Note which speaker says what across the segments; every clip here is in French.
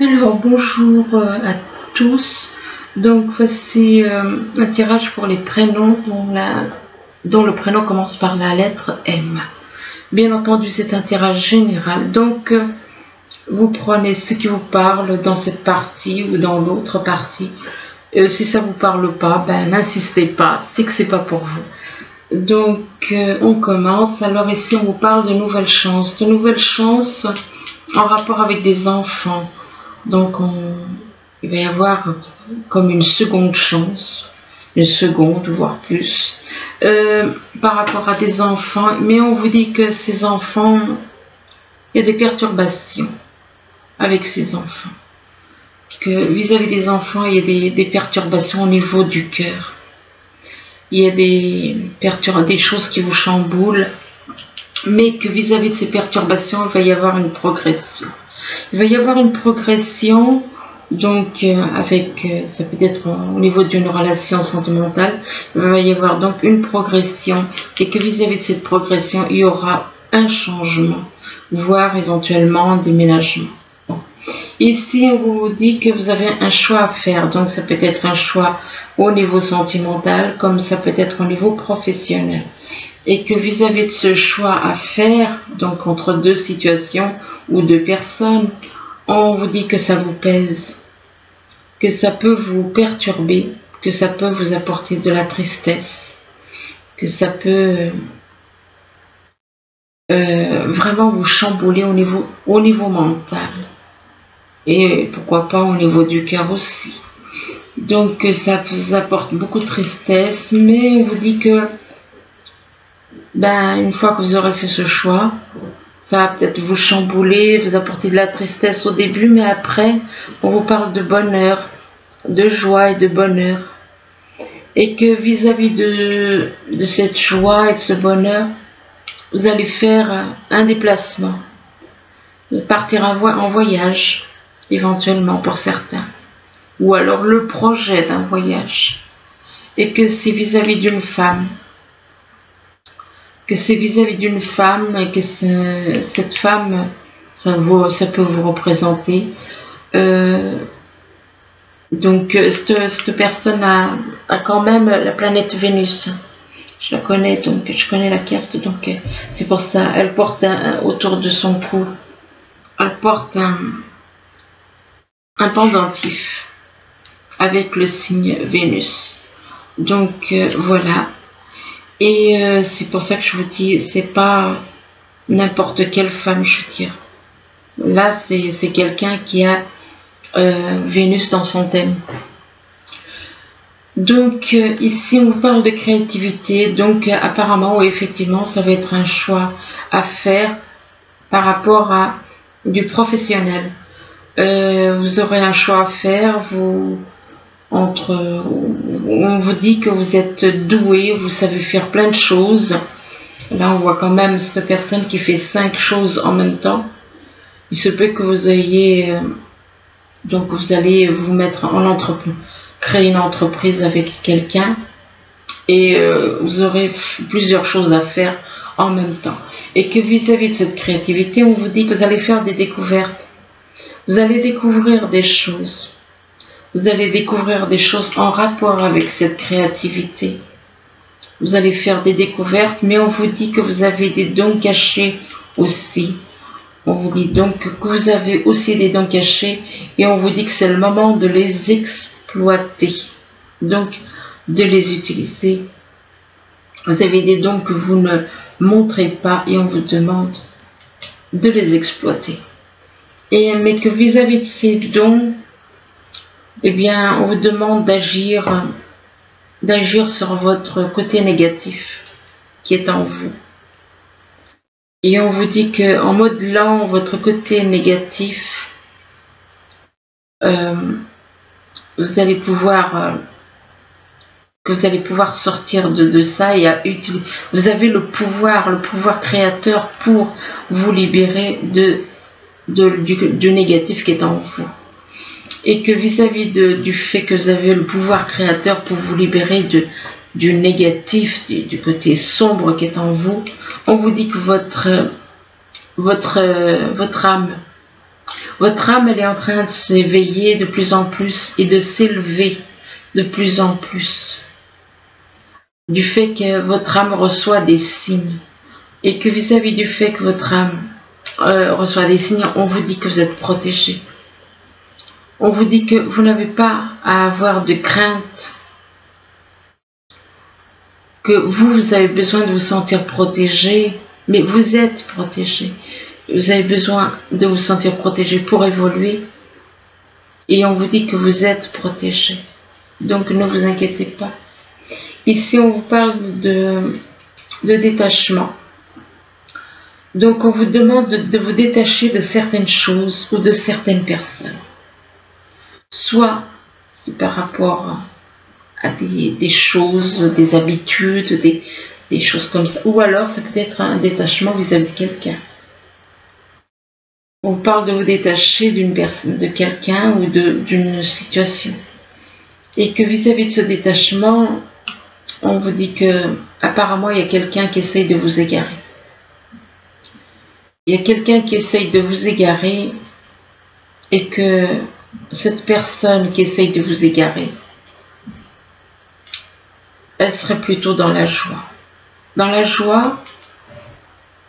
Speaker 1: Alors bonjour à tous. Donc voici un tirage pour les prénoms dont le prénom commence par la lettre M. Bien entendu, c'est un tirage général. Donc vous prenez ce qui vous parle dans cette partie ou dans l'autre partie. Si ça vous parle pas, n'insistez pas, c'est que c'est pas pour vous. Donc on commence. Alors ici on vous parle de nouvelles chances. De nouvelles chances en rapport avec des enfants. Donc il va y avoir comme une seconde chance, une seconde voire plus, par rapport à des enfants. Mais on vous dit que ces enfants, il y a des perturbations avec ces enfants. Que vis-à-vis des enfants, il y a des perturbations au niveau du cœur. Il y a des choses qui vous chamboulent, mais que vis-à-vis de ces perturbations, il va y avoir une progression. Il va y avoir une progression, donc ça peut être au niveau d'une relation sentimentale, il va y avoir donc une progression, et que vis-à-vis de cette progression, il y aura un changement, voire éventuellement un déménagement. Bon. Ici, on vous dit que vous avez un choix à faire, donc ça peut être un choix au niveau sentimental, comme ça peut être au niveau professionnel. Et que vis-à-vis de ce choix à faire, donc entre deux situations ou deux personnes, on vous dit que ça vous pèse, que ça peut vous perturber, que ça peut vous apporter de la tristesse, que ça peut vraiment vous chambouler au niveau mental. Et pourquoi pas au niveau du cœur aussi. Donc ça vous apporte beaucoup de tristesse, mais on vous dit que une fois que vous aurez fait ce choix, ça va peut-être vous chambouler, vous apporter de la tristesse au début, mais après, on vous parle de bonheur, de joie et de bonheur. Et que vis-à-vis de cette joie et de ce bonheur, vous allez faire un déplacement, partir en voyage, éventuellement pour certains, ou alors le projet d'un voyage. Et que c'est vis-à-vis d'une femme. Que c'est vis-à-vis d'une femme et que cette femme, ça peut vous représenter. Donc cette personne a quand même la planète Vénus. Je la connais, donc je connais la carte, donc c'est pour ça. Elle porte autour de son cou, elle porte un pendentif avec le signe Vénus. Donc voilà. Et c'est pour ça que je vous dis, c'est pas n'importe quelle femme, je veux dire. Là, c'est quelqu'un qui a Vénus dans son thème. Donc ici, on vous parle de créativité. Donc apparemment, oui, effectivement, ça va être un choix à faire par rapport à du professionnel. Vous aurez un choix à faire, on vous dit que vous êtes doué, vous savez faire plein de choses. Là, on voit quand même cette personne qui fait 5 choses en même temps. Il se peut que vous ayez, donc vous allez vous mettre en entreprise, créer une entreprise avec quelqu'un, et vous aurez plusieurs choses à faire en même temps. Et que vis-à-vis de cette créativité, on vous dit que vous allez faire des découvertes. Vous allez découvrir des choses. Vous allez découvrir des choses en rapport avec cette créativité. Vous allez faire des découvertes, mais on vous dit que vous avez des dons cachés aussi. On vous dit donc que vous avez aussi des dons cachés, et on vous dit que c'est le moment de les exploiter. Donc, de les utiliser. Vous avez des dons que vous ne montrez pas, et on vous demande de les exploiter. Mais que vis-à-vis de ces dons, eh bien, on vous demande d'agir sur votre côté négatif qui est en vous. Et on vous dit qu'en modelant votre côté négatif, vous allez pouvoir sortir de ça et vous avez le pouvoir créateur pour vous libérer du négatif qui est en vous. Et que vis-à-vis du fait que vous avez le pouvoir créateur pour vous libérer du négatif, du côté sombre qui est en vous, on vous dit que votre âme, Votre âme, elle est en train de s'éveiller de plus en plus et de s'élever de plus en plus. Du fait que votre âme reçoit des signes. Et que vis-à-vis du fait que votre âme reçoit des signes, on vous dit que vous êtes protégé. On vous dit que vous n'avez pas à avoir de crainte. Que vous avez besoin de vous sentir protégé, mais vous êtes protégé. Vous avez besoin de vous sentir protégé pour évoluer. Et on vous dit que vous êtes protégé. Donc ne vous inquiétez pas. Ici, on vous parle de détachement. Donc on vous demande de vous détacher de certaines choses ou de certaines personnes. Soit c'est par rapport à des choses, des habitudes, des choses comme ça. Ou alors ça peut être un détachement vis-à-vis de quelqu'un. On parle de vous détacher d'une personne, de quelqu'un ou d'une situation. Et que vis-à-vis de ce détachement, on vous dit que apparemment il y a quelqu'un qui essaye de vous égarer. Il y a quelqu'un qui essaye de vous égarer et que cette personne qui essaye de vous égarer, elle serait plutôt dans la joie. Dans la joie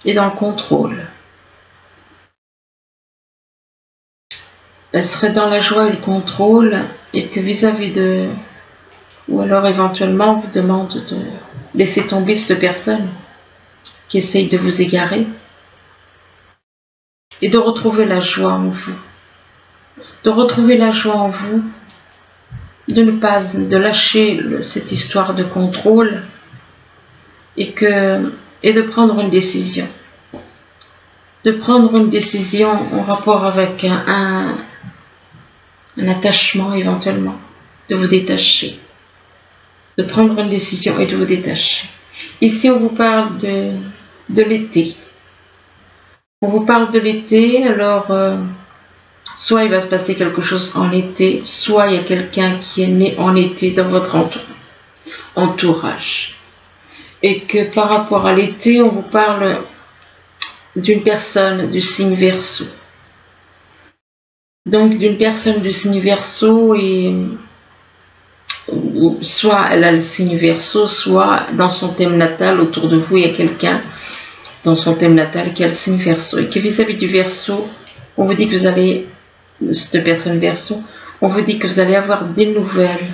Speaker 1: et dans le contrôle. Elle serait dans la joie et le contrôle et que vis-à-vis de... Ou alors éventuellement on vous demande de laisser tomber cette personne qui essaye de vous égarer et de retrouver la joie en vous. De retrouver la joie en vous, de lâcher cette histoire de contrôle et de prendre une décision. De prendre une décision en rapport avec un attachement éventuellement, de vous détacher. De prendre une décision et de vous détacher. Ici, on vous parle de l'été. On vous parle de l'été, alors soit il va se passer quelque chose en été, soit il y a quelqu'un qui est né en été dans votre entourage. Et que par rapport à l'été, on vous parle d'une personne du signe Verseau. Donc d'une personne du signe Verseau et soit elle a le signe Verseau, soit dans son thème natal autour de vous il y a quelqu'un dans son thème natal qui a le signe Verseau et que vis-à-vis du Verseau, on vous dit que vous allez, cette personne Verseau, on vous dit que vous allez avoir des nouvelles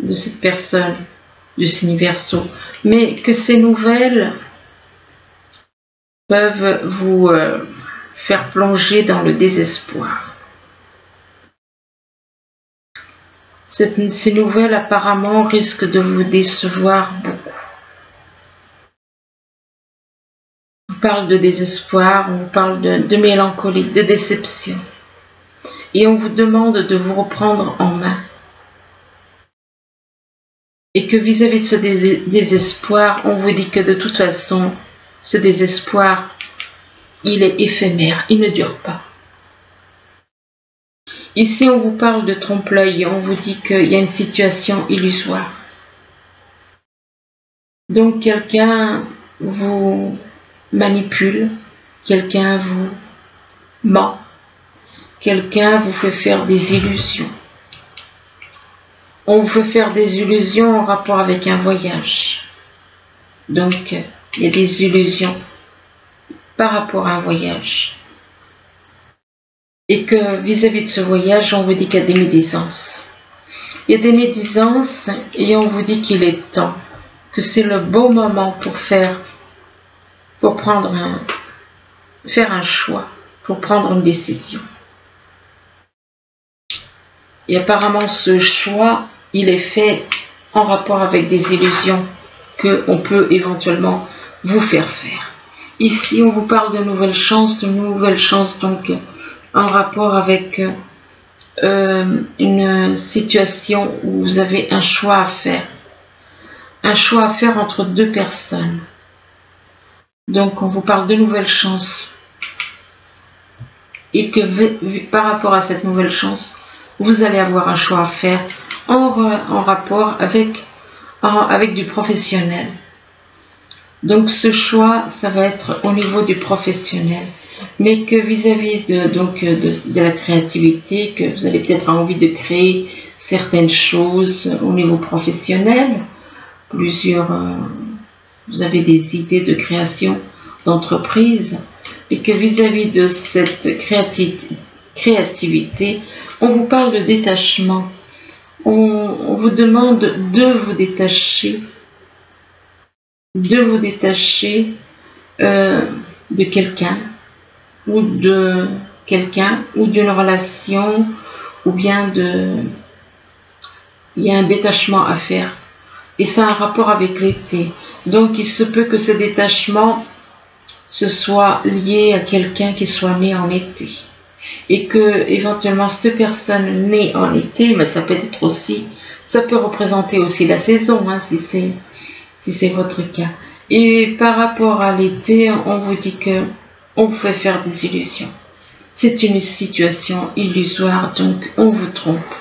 Speaker 1: de cette personne du signe Verseau, mais que ces nouvelles peuvent vous faire plonger dans le désespoir. Ces nouvelles apparemment risquent de vous décevoir beaucoup. On vous parle de désespoir, on vous parle de mélancolie, de déception. Et on vous demande de vous reprendre en main. Et que vis-à-vis de ce désespoir, on vous dit que de toute façon, ce désespoir, il est éphémère, il ne dure pas. Ici, on vous parle de trompe-l'œil, on vous dit qu'il y a une situation illusoire. Donc, quelqu'un vous manipule, quelqu'un vous ment, quelqu'un vous fait faire des illusions. On vous fait faire des illusions en rapport avec un voyage. Donc, il y a des illusions par rapport à un voyage. Et que vis-à-vis de ce voyage, on vous dit qu'il y a des médisances. Il y a des médisances et on vous dit qu'il est temps, que c'est le bon moment pour faire un choix, pour prendre une décision. Et apparemment, ce choix, il est fait en rapport avec des illusions qu'on peut éventuellement vous faire faire. Ici, on vous parle de nouvelles chances donc en rapport avec une situation où vous avez un choix à faire. Un choix à faire entre deux personnes. Donc, on vous parle de nouvelles chances. Et que par rapport à cette nouvelle chance, vous allez avoir un choix à faire en rapport avec du professionnel. Donc ce choix, ça va être au niveau du professionnel. mais que vis-à-vis de la créativité, que vous allez peut-être avoir envie de créer certaines choses au niveau professionnel, vous avez des idées de création d'entreprise, et que vis-à-vis de cette créativité, on vous parle de détachement. On vous demande de vous détacher, de quelqu'un ou d'une relation, ou bien il y a un détachement à faire, et ça a un rapport avec l'été. Donc il se peut que ce détachement ce soit lié à quelqu'un qui soit né en été, et que éventuellement cette personne née en été, mais ça peut représenter aussi la saison, hein, si c'est votre cas. Et par rapport à l'été, on vous dit que on vous fait faire des illusions. C'est une situation illusoire, donc on vous trompe,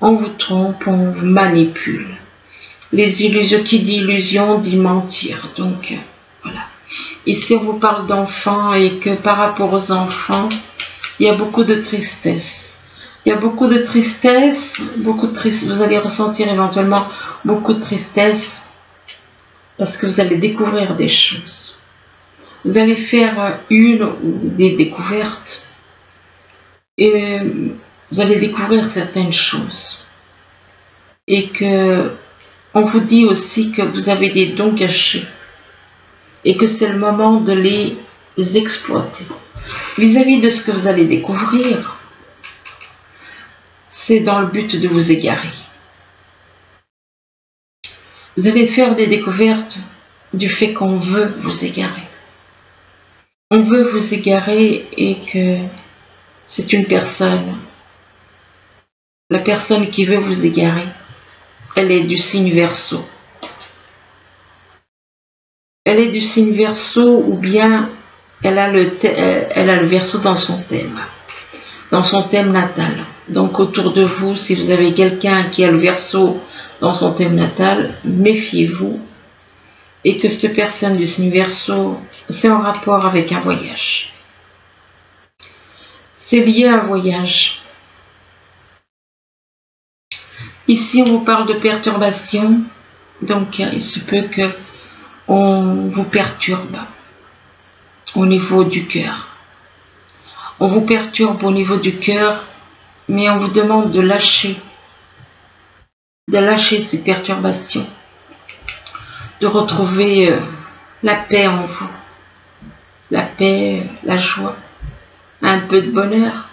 Speaker 1: on vous manipule. Les illusions, qui dit illusion dit mentir, donc voilà. Ici on vous parle d'enfants, et que par rapport aux enfants, il y a beaucoup de tristesse. Il y a beaucoup de tristesse, vous allez ressentir éventuellement beaucoup de tristesse, parce que vous allez découvrir des choses. Vous allez faire une ou des découvertes, et vous allez découvrir certaines choses. Et que on vous dit aussi que vous avez des dons cachés, et que c'est le moment de les exploiter. Vis-à-vis de ce que vous allez découvrir, c'est dans le but de vous égarer. Vous allez faire des découvertes du fait qu'on veut vous égarer. On veut vous égarer, et que c'est une personne. La personne qui veut vous égarer, elle est du signe Verseau. Elle est du signe Verseau, ou bien elle a le Verseau dans son thème natal. Donc autour de vous, si vous avez quelqu'un qui a le Verseau dans son thème natal, méfiez-vous, et que cette personne du signe Verseau, c'est en rapport avec un voyage. C'est lié à un voyage. Ici, on vous parle de perturbation, donc il se peut que on vous perturbe au niveau du cœur. On vous perturbe au niveau du cœur, mais on vous demande de lâcher ces perturbations, de retrouver la paix en vous, la paix, la joie, un peu de bonheur.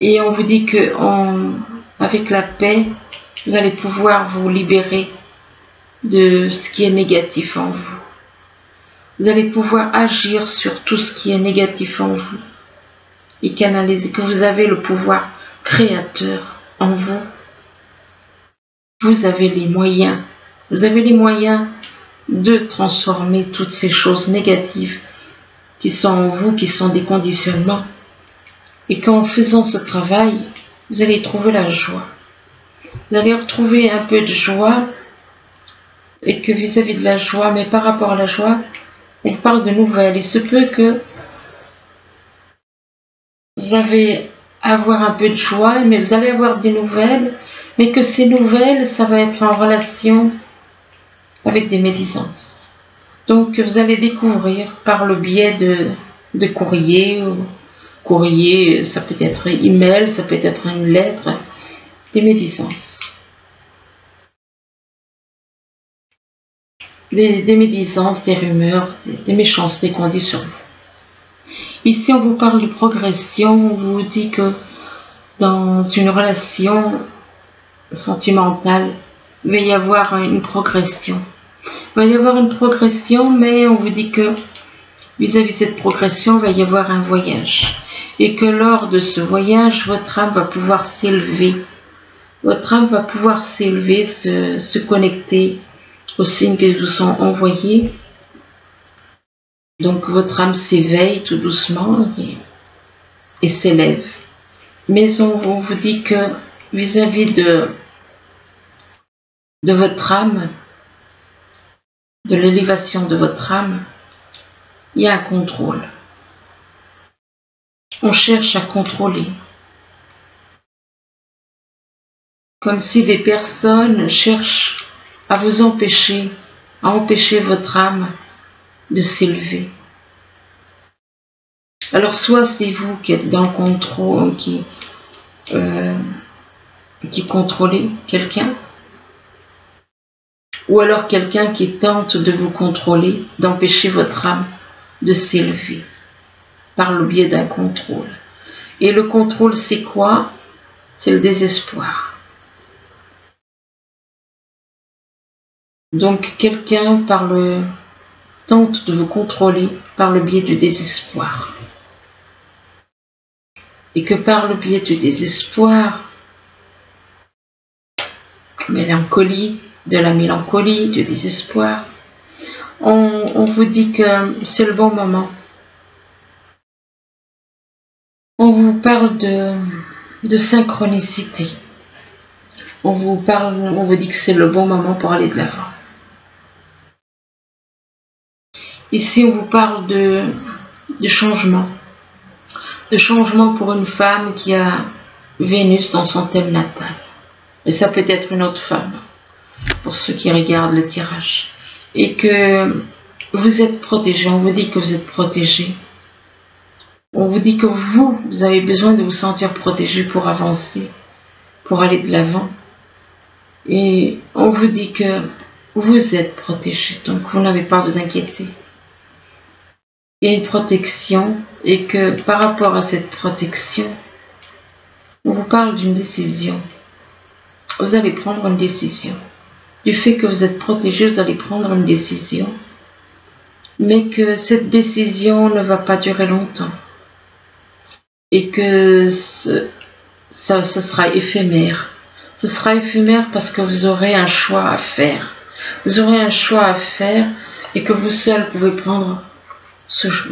Speaker 1: Et on vous dit que avec la paix, vous allez pouvoir vous libérer de ce qui est négatif en vous. Vous allez pouvoir agir sur tout ce qui est négatif en vous, et canaliser, que vous avez le pouvoir créateur en vous. Vous avez les moyens de transformer toutes ces choses négatives qui sont en vous, qui sont des conditionnements, et qu'en faisant ce travail, vous allez trouver la joie. Vous allez retrouver un peu de joie, et que vis-à-vis de la joie, mais par rapport à la joie, on parle de nouvelles. Il se peut que vous allez avoir un peu de joie, mais vous allez avoir des nouvelles, mais que ces nouvelles, ça va être en relation avec des médisances. Donc vous allez découvrir par le biais de courrier, ça peut être email, ça peut être une lettre, des médisances. Des médisances, des rumeurs, des méchancetés qu'on dit sur vous. Ici, on vous parle de progression. On vous dit que dans une relation sentimentale, il va y avoir une progression. Il va y avoir une progression, mais on vous dit que vis-à-vis de cette progression, il va y avoir un voyage. Et que lors de ce voyage, votre âme va pouvoir s'élever. Votre âme va pouvoir s'élever, se connecter aux signes qui vous sont envoyés. Donc votre âme s'éveille tout doucement et s'élève. Mais on vous dit que vis-à-vis de votre âme, de l'élévation de votre âme, il y a un contrôle. on cherche à contrôler. Comme si des personnes cherchent à vous empêcher, à empêcher votre âme de s'élever. Alors soit c'est vous qui êtes dans le contrôle, qui contrôlez quelqu'un, ou alors quelqu'un qui tente de vous contrôler, d'empêcher votre âme de s'élever par le biais d'un contrôle. Et le contrôle, c'est quoi? C'est le désespoir. Donc quelqu'un tente de vous contrôler par le biais du désespoir. Et que par le biais du désespoir, de la mélancolie, du désespoir, on vous dit que c'est le bon moment. On vous parle de synchronicité. On vous dit que c'est le bon moment pour aller de l'avant. Ici, on vous parle de changement. De changement pour une femme qui a Vénus dans son thème natal. Et ça peut être une autre femme, pour ceux qui regardent le tirage. Et que vous êtes protégé, on vous dit que vous êtes protégé. On vous dit que vous avez besoin de vous sentir protégé pour avancer, pour aller de l'avant. Et on vous dit que vous êtes protégé, donc vous n'avez pas à vous inquiéter. Il y a une protection et que par rapport à cette protection, on vous parle d'une décision. Vous allez prendre une décision. Du fait que vous êtes protégé, vous allez prendre une décision. Mais que cette décision ne va pas durer longtemps. Et que ce sera éphémère. Ce sera éphémère parce que vous aurez un choix à faire. Vous aurez un choix à faire et que vous seul pouvez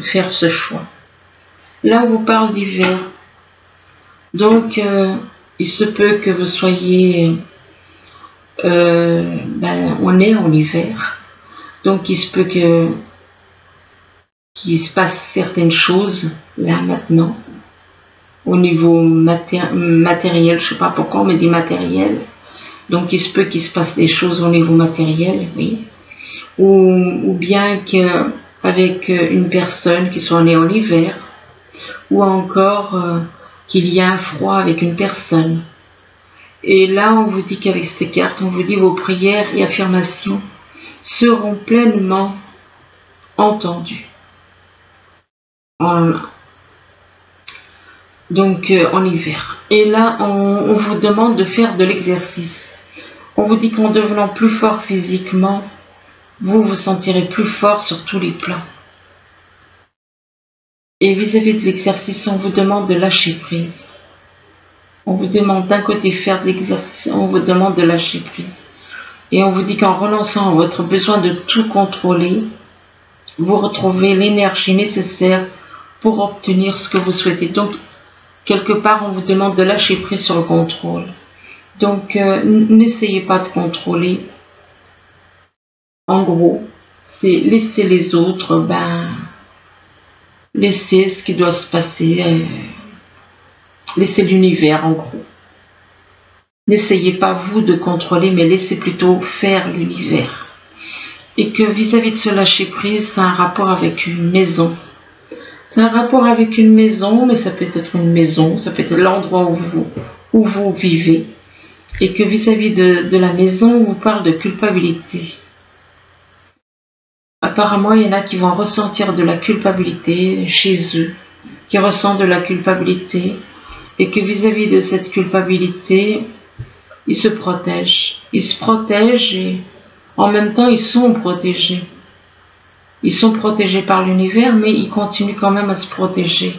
Speaker 1: faire ce choix. Là, on vous parle d'hiver. Donc, il se peut que vous soyez... on est en hiver. Donc, il se peut qu'il se passe certaines choses, là, maintenant. Au niveau matériel, je ne sais pas pourquoi on me dit matériel. Donc, il se peut qu'il se passe des choses au niveau matériel, oui. Ou bien qu'avec une personne qui soit née en hiver. Ou encore qu'il y a un froid avec une personne. Et là, on vous dit qu'avec cette carte, on vous dit vos prières et affirmations seront pleinement entendues. Donc, en hiver. Et là, on vous demande de faire de l'exercice. On vous dit qu'en devenant plus fort physiquement, vous vous sentirez plus fort sur tous les plans. Et vis-à-vis de l'exercice, on vous demande de lâcher prise. On vous demande d'un côté faire de l'exercice, on vous demande de lâcher prise. Et on vous dit qu'en renonçant à votre besoin de tout contrôler, vous retrouvez l'énergie nécessaire pour obtenir ce que vous souhaitez. Donc, quelque part, on vous demande de lâcher prise sur le contrôle. Donc, n'essayez pas de contrôler. En gros, c'est laisser les autres, laisser ce qui doit se passer, laisser l'univers en gros. N'essayez pas vous de contrôler, mais laissez plutôt faire l'univers. Et que vis-à-vis de ce lâcher prise, c'est un rapport avec une maison. C'est un rapport avec une maison, mais ça peut être une maison, ça peut être l'endroit où vous vivez. Et que vis-à-vis de la maison, on vous parle de culpabilité. Apparemment, il y en a qui vont ressentir de la culpabilité chez eux, qui ressentent de la culpabilité, et que vis-à-vis de cette culpabilité, ils se protègent. Ils se protègent et en même temps, ils sont protégés. Ils sont protégés par l'univers, mais ils continuent quand même à se protéger.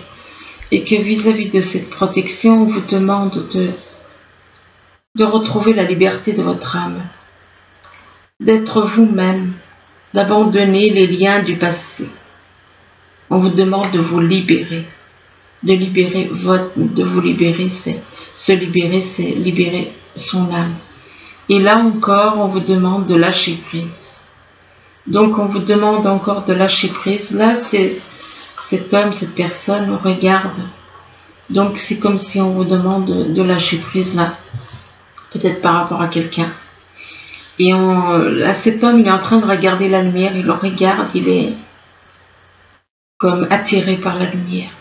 Speaker 1: Et que vis-à-vis de cette protection, on vous demande de retrouver la liberté de votre âme, d'être vous-même, d'abandonner les liens du passé. On vous demande de vous libérer. De vous libérer, c'est se libérer, c'est libérer son âme. Et là encore, on vous demande de lâcher prise. Donc, on vous demande encore de lâcher prise. Là, cet homme, cette personne regarde Donc c'est comme si on vous demande de lâcher prise là, peut-être par rapport à quelqu'un. Et cet homme, il est en train de regarder la lumière, il le regarde, il est comme attiré par la lumière.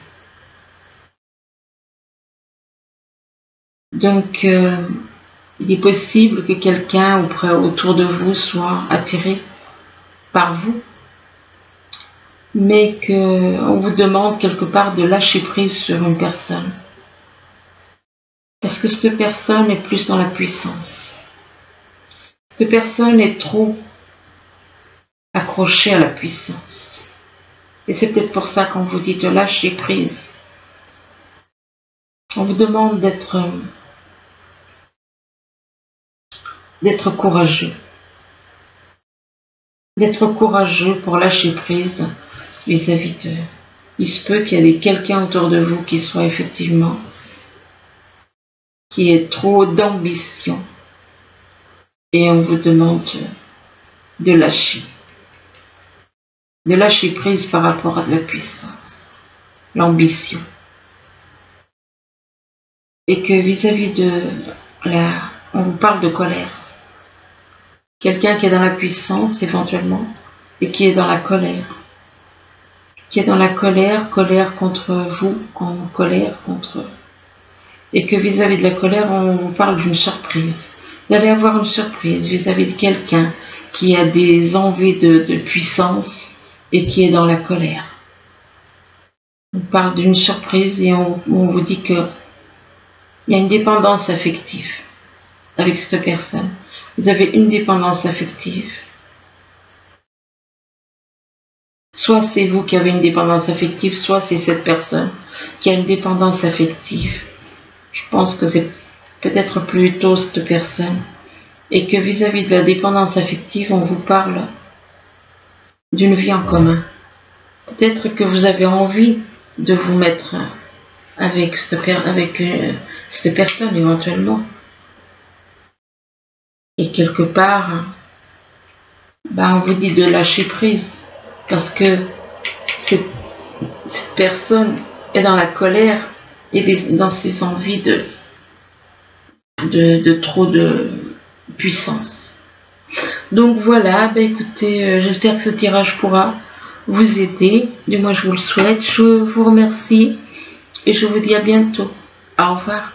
Speaker 1: Donc, il est possible que quelqu'un autour de vous soit attiré par vous, mais qu'on vous demande quelque part de lâcher prise sur une personne. Parce que cette personne est plus dans la puissance. Cette personne est trop accrochée à la puissance. Et c'est peut-être pour ça qu'on vous dit de lâcher prise. On vous demande d'être courageux. D'être courageux pour lâcher prise vis-à-vis d'eux. Il se peut qu'il y ait quelqu'un autour de vous qui soit effectivement, qui ait trop d'ambition. Et on vous demande de lâcher. De lâcher prise par rapport à de la puissance, l'ambition. Et que vis-à-vis de on vous parle de colère. Quelqu'un qui est dans la puissance éventuellement et qui est dans la colère. Qui est dans la colère contre vous, colère contre eux. Et que vis-à-vis de la colère, on vous parle d'une surprise. Vous allez avoir une surprise vis-à-vis de quelqu'un qui a des envies de puissance et qui est dans la colère. On parle d'une surprise et on vous dit que il y a une dépendance affective avec cette personne. Vous avez une dépendance affective. Soit c'est vous qui avez une dépendance affective, soit c'est cette personne qui a une dépendance affective. Je pense que c'est peut-être plutôt cette personne. Et que vis-à-vis de la dépendance affective, on vous parle d'une vie en commun. Peut-être que vous avez envie de vous mettre avec cette personne éventuellement. Et quelque part, on vous dit de lâcher prise. Parce que cette personne est dans la colère et dans ses envies de trop de puissance. Donc voilà, écoutez, j'espère que ce tirage pourra vous aider. Du moins, je vous le souhaite. Je vous remercie et je vous dis à bientôt. Au revoir.